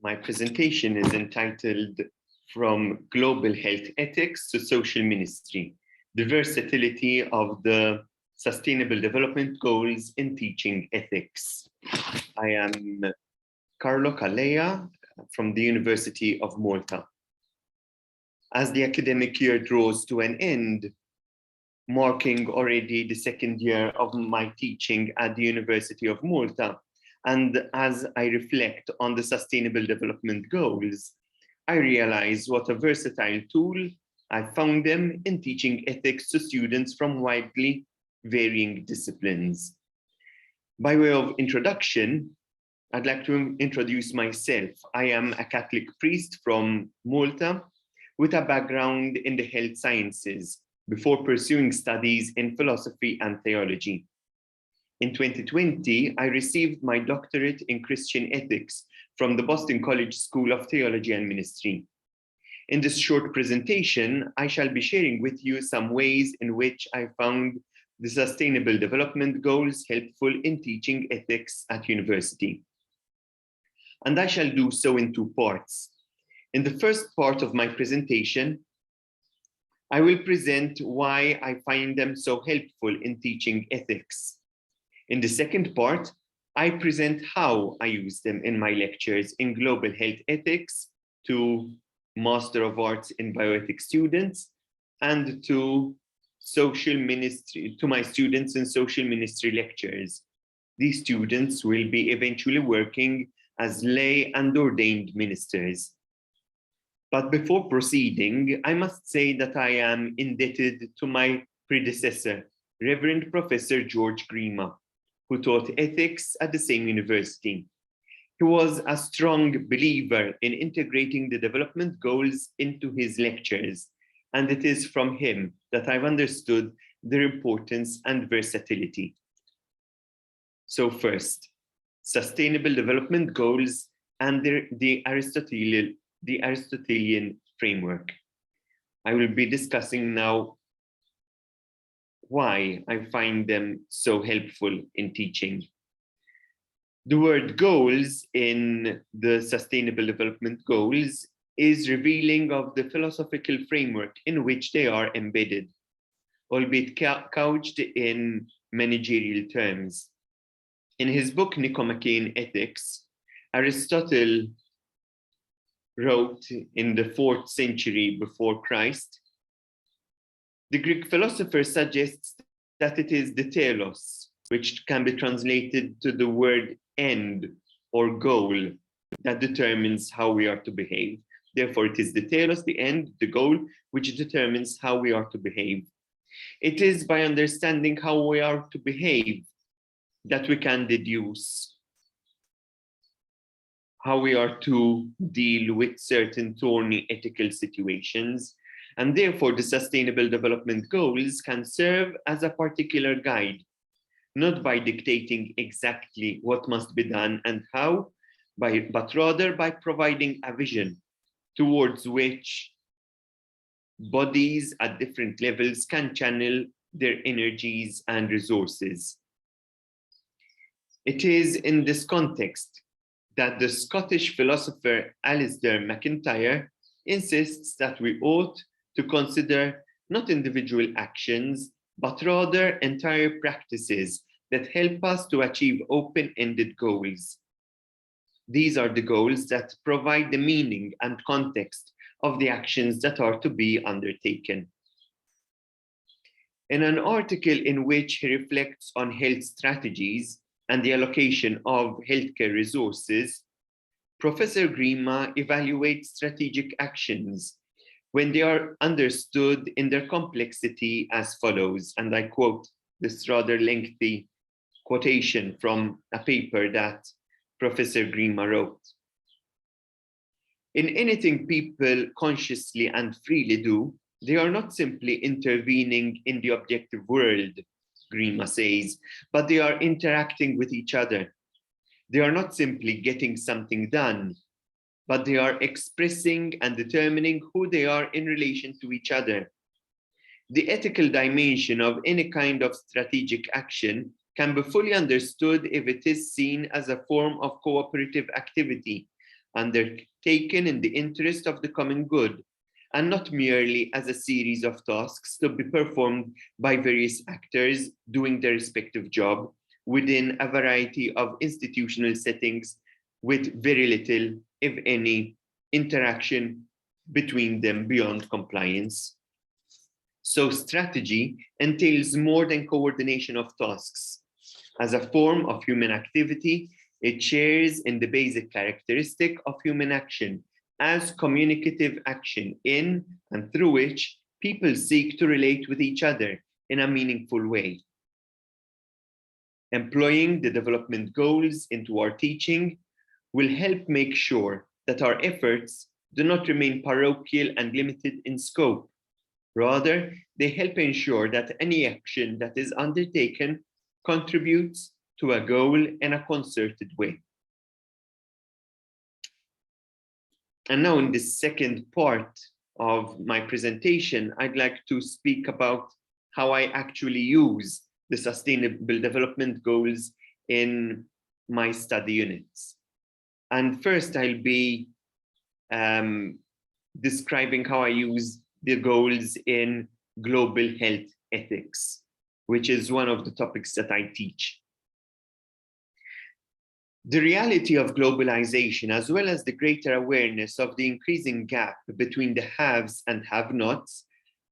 My presentation is entitled From Global Health Ethics to Social Ministry, the versatility of the Sustainable Development Goals in Teaching Ethics. I am CARLO from the University of Malta. As the academic year draws to an end, marking already the second year of my teaching at the University of Malta, and as I reflect on the Sustainable Development Goals, I realize what a versatile tool I found them in teaching ethics to students from widely varying disciplines. By way of introduction, I'd like to introduce myself. I am a Catholic priest from Malta with a background in the health sciences before pursuing studies in philosophy and theology. In 2020, I received my doctorate in Christian ethics from the Boston College School of Theology and Ministry. In this short presentation, I shall be sharing with you some ways in which I found the Sustainable Development Goals helpful in teaching ethics at university. And I shall do so in two parts. In the first part of my presentation, I will present why I find them so helpful in teaching ethics. In the second part, I present how I use them in my lectures in global health ethics to Master of Arts in Bioethics students and to my students in social ministry lectures. These students will be eventually working as lay and ordained ministers. But before proceeding, I must say that I am indebted to my predecessor, Reverend Professor George Grima, who taught ethics at the same university. He was a strong believer in integrating the development goals into his lectures, and it is from him that I've understood their importance and versatility. So first, Sustainable Development Goals and the Aristotelian framework. I will be discussing now why I find them so helpful in teaching. The word goals in the Sustainable Development Goals is revealing of the philosophical framework in which they are embedded, albeit couched in managerial terms. In his book Nicomachean Ethics, Aristotle wrote in the 4th century before Christ, the Greek philosopher suggests that it is the telos, which can be translated to the word end or goal, that determines how we are to behave. Therefore, it is the telos, the end, the goal, which determines how we are to behave. It is by understanding how we are to behave that we can deduce how we are to deal with certain thorny ethical situations. And therefore, the Sustainable Development Goals can serve as a particular guide, not by dictating exactly what must be done and how, but rather by providing a vision towards which bodies at different levels can channel their energies and resources. It is in this context that the Scottish philosopher Alistair MacIntyre insists that we ought to consider not individual actions, but rather entire practices that help us to achieve open-ended goals. These are the goals that provide the meaning and context of the actions that are to be undertaken. In an article in which he reflects on health strategies and the allocation of healthcare resources, Professor Grima evaluates strategic actions when they are understood in their complexity as follows, and I quote this rather lengthy quotation from a paper that Professor Grima wrote. In anything people consciously and freely do, they are not simply intervening in the objective world, Grima says, but they are interacting with each other. They are not simply getting something done, but they are expressing and determining who they are in relation to each other. The ethical dimension of any kind of strategic action can be fully understood if it is seen as a form of cooperative activity undertaken in the interest of the common good, and not merely as a series of tasks to be performed by various actors doing their respective job within a variety of institutional settings with very little, if any, interaction between them beyond compliance. So strategy entails more than coordination of tasks. As a form of human activity, it shares in the basic characteristic of human action as communicative action in and through which people seek to relate with each other in a meaningful way. Employing the development goals into our teaching will help make sure that our efforts do not remain parochial and limited in scope. Rather, they help ensure that any action that is undertaken contributes to a goal in a concerted way. And now in the second part of my presentation, I'd like to speak about how I actually use the Sustainable Development Goals in my study units. And first, I'll be describing how I use the goals in global health ethics, which is one of the topics that I teach. The reality of globalization, as well as the greater awareness of the increasing gap between the haves and have-nots,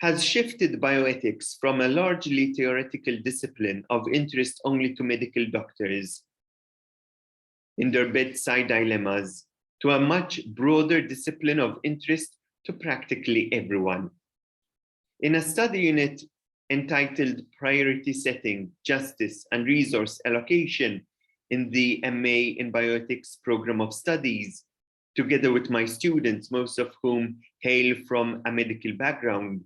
has shifted bioethics from a largely theoretical discipline of interest only to medical doctors in their bedside dilemmas to a much broader discipline of interest to practically everyone. In a study unit entitled Priority Setting, Justice and Resource Allocation in the MA in Bioethics program of studies, together with my students, most of whom hail from a medical background,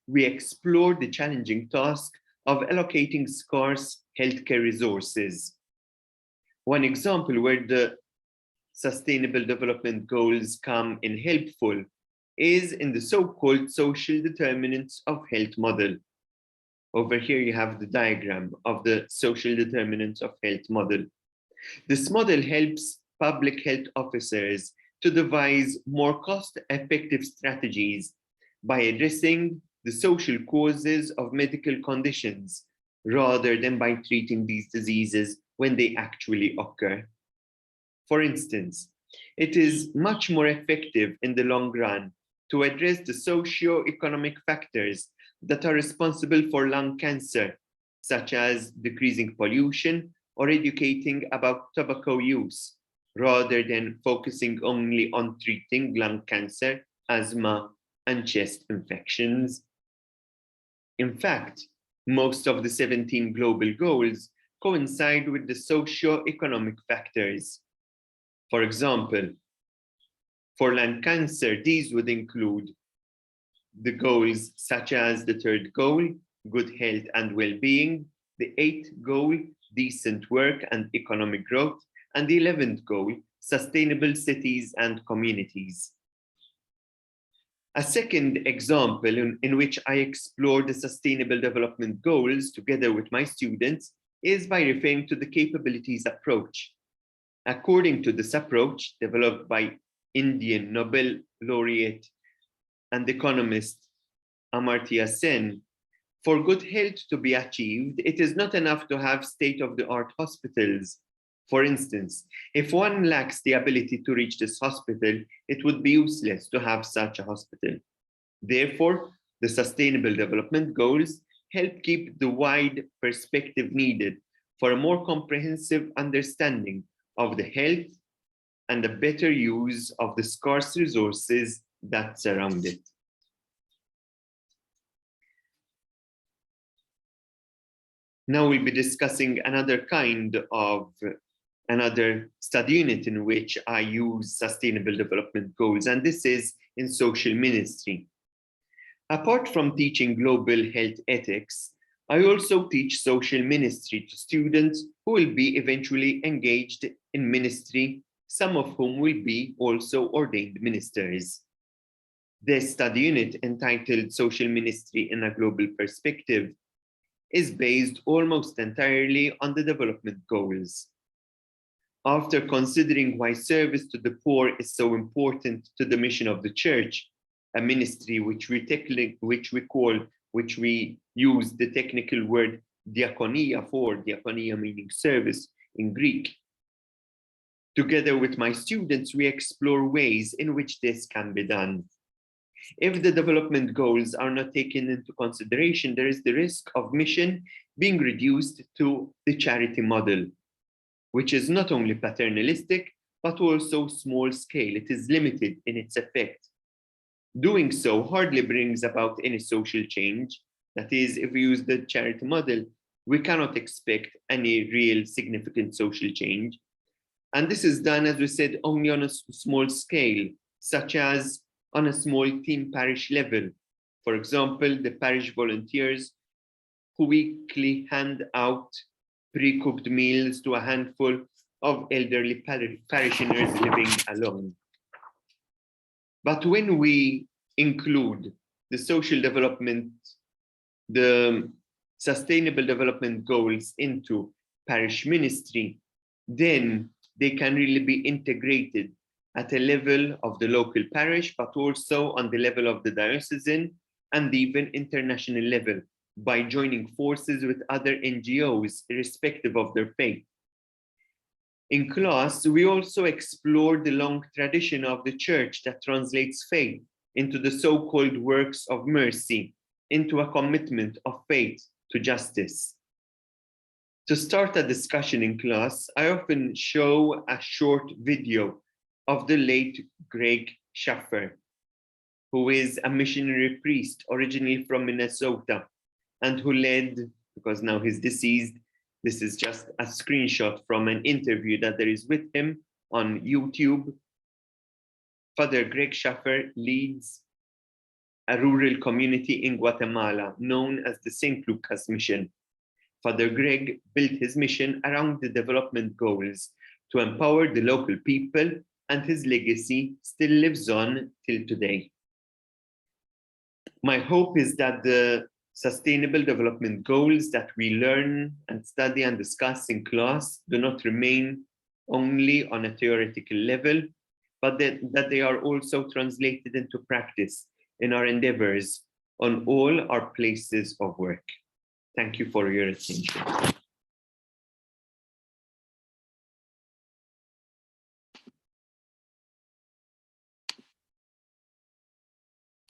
we explored the challenging task of allocating scarce healthcare resources. One example where the Sustainable Development Goals come in helpful is in the so-called social determinants of health model. Over here you have the diagram of the social determinants of health model. This model helps public health officers to devise more cost-effective strategies by addressing the social causes of medical conditions rather than by treating these diseases when they actually occur. For instance, it is much more effective in the long run to address the socio-economic factors that are responsible for lung cancer, such as decreasing pollution or educating about tobacco use, rather than focusing only on treating lung cancer, asthma, and chest infections. In fact, most of the 17 global goals coincide with the socio-economic factors. For example, for lung cancer, these would include the goals such as the third goal, good health and well-being, the 8th goal, decent work and economic growth, and the 11th goal, sustainable cities and communities. A second example in which I explore the Sustainable Development Goals together with my students is by referring to the capabilities approach. According to this approach, developed by Indian Nobel laureate and economist Amartya Sen, for good health to be achieved, it is not enough to have state-of-the-art hospitals. For instance, if one lacks the ability to reach this hospital, it would be useless to have such a hospital. Therefore, the Sustainable Development Goals help keep the wide perspective needed for a more comprehensive understanding of the health and a better use of the scarce resources that surround it. Now we'll be discussing another study unit in which I use Sustainable Development Goals, and this is in social ministry. Apart from teaching global health ethics, I also teach social ministry to students who will be eventually engaged in ministry, some of whom will be also ordained ministers. This study unit, entitled Social Ministry in a Global Perspective, is based almost entirely on the development goals. After considering why service to the poor is so important to the mission of the church, a ministry which we use the technical word diakonia for, diakonia meaning service in Greek. Together with my students, we explore ways in which this can be done. If the development goals are not taken into consideration, there is the risk of mission being reduced to the charity model, which is not only paternalistic, but also small scale. It is limited in its effect. Doing so hardly brings about any social change. That is, if we use the charity model, we cannot expect any real significant social change. And this is done, as we said, only on a small scale, such as on a small team parish level. For example, the parish volunteers who weekly hand out pre-cooked meals to a handful of elderly parishioners living alone. But when we include the social development, the sustainable development goals into parish ministry, then they can really be integrated at a level of the local parish, but also on the level of the diocesan and even international level by joining forces with other NGOs, irrespective of their faith. In class, we also explored the long tradition of the church that translates faith into the so-called works of mercy, into a commitment of faith to justice. To start a discussion in class, I often show a short video of the late Greg Schaffer, who is a missionary priest originally from Minnesota and who led, because now he's deceased, this is just a screenshot from an interview that there is with him on YouTube. Father Greg Schaffer leads a rural community in Guatemala known as the St. Lucas Mission. Father Greg built his mission around the development goals to empower the local people, and his legacy still lives on till today. My hope is that the sustainable development goals that we learn and study and discuss in class do not remain only on a theoretical level, but that they are also translated into practice in our endeavors on all our places of work. Thank you for your attention.